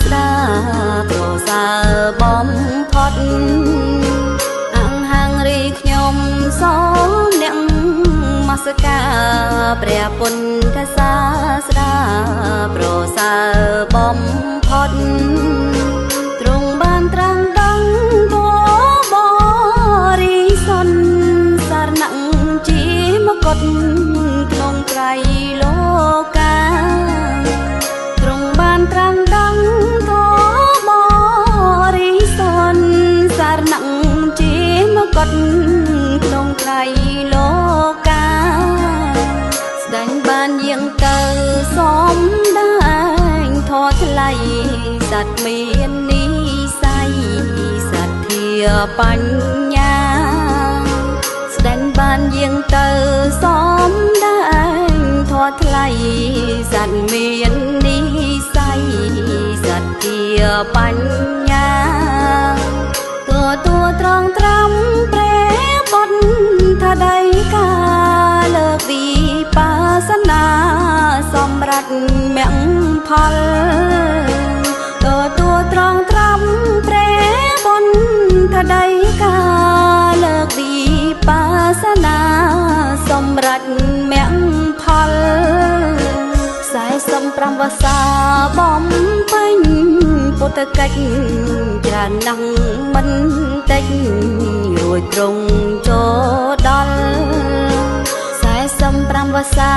ស្ដាប្រសើរបំផុតហាងរីខ្ញុំសូមអ្នកមស្ការព្រះពុទ្ធសាស្តាប្រសើរបំផុតទ្រង់បានត្រាំងដឹងធម៌បរិសុទ្ធសារណជាមកុដក្នុងត្រៃលោកាទ្រង់បានត្រាំងដឹងធម៌បរិសុទ្ធសារណជាមកុដក្នុងត្រៃលោកាស្ដេចបានយាងទៅសំដែងធម៌ថ្លៃសត្វមាននិស័យសទ្ធាបញ្ញាស្ដេចបានយាងទៅសំដែងធម៌ថ្លៃសត្វមាននិស័យសទ្ធាបញ្ញាទួត្រង់ត្រាំព្រះពុទ្ធដីកាលើកវិបស្សនាសម្រាប់មគ្គផលទួត្រង់ត្រាំព្រះពុទ្ធដីកាលើកវិបស្សនាសម្រាប់មគ្គផល45វស្សាបំពេញពុទ្ធកិច្ចច្រើនណាស់មិនតិចរួចត្រង់ចូលដល់45វស្សា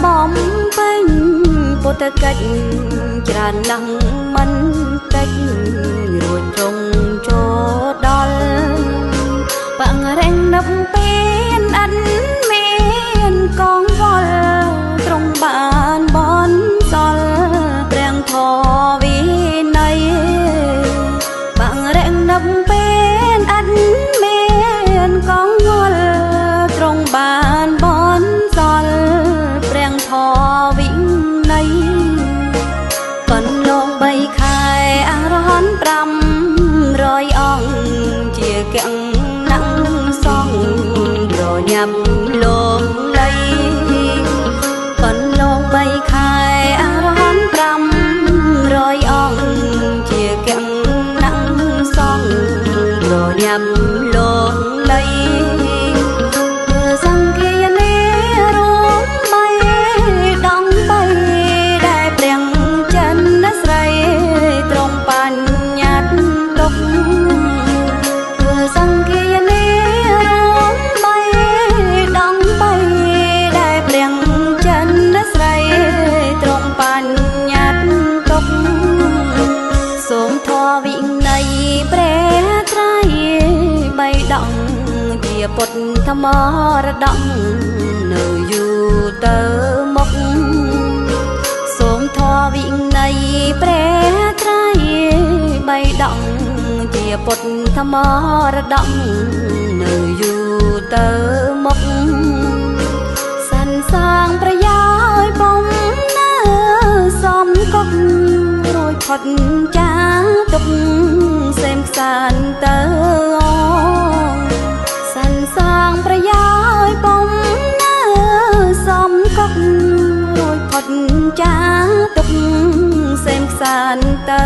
បំពេញពុទ្ធកិច្ចច្រើនណាស់មិនតិចរួចត្រង់ចូលដល់បង្រៀននឹកពេលអត់មានកងវល់ត្រង់បានបនសល់ព្រះធម៌វិន័យបង្រៀននឹកពេលអត់មានកងវល់ត្រង់បានបនសល់ព្រះធម៌វិន័យកន្លង3ខែអរហន្ត500អង្គជាកੰណាំងសងរញ៉ាំលងលៃកន្លង3ខែអរហន្ត500អង្គជាកੰណាំងសងរញ៉ាំលងលៃសង្ឃានេរួម3ដង3ដែលព្រះចិនស្រីត្រង់បញ្ញត្តិទុកសង្ឃានេរួម3ដង3ដែលព្រះចិនស្រីត្រង់បញ្ញត្តិទុកសូមធម៌វិន័យព្រះត្រៃបៃដកជាពុទ្ធមរតកនៅយូរទៅមុខសូមធម៌វិន័យព្រះត្រៃបៃដកជាពុទ្ធមរតកនៅយូរទៅមុខសន្សាងប្រយោជន៍បំណើសំកុករួចផុតចាទុកសេមខ្សានទៅសន្សាងប្រយោជន៍បំណើសំកុករួចផុតចាទុកសេមខ្សានទៅ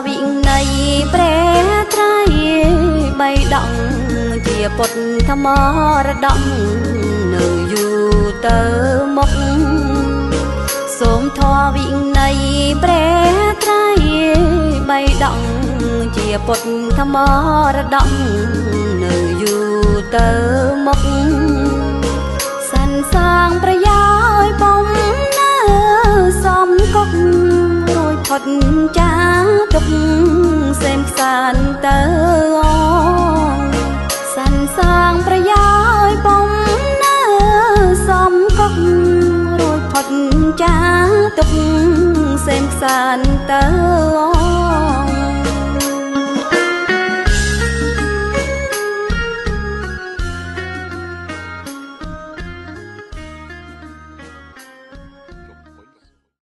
វិន័យព្រះត្រៃបៃដកជាពុទ្ធមរតកនៅយូរទៅមុខសូមធម៌វិន័យព្រះត្រៃបៃដកជាពុទ្ធមរតកនៅយូរទៅមុខសន្សាងប្រយោជន៍បំ សេមខ្សានតើអងសាន់សាងប្រយោយបំនៅសំកុករួចផុតចាទុកសេមខ្សានតើអង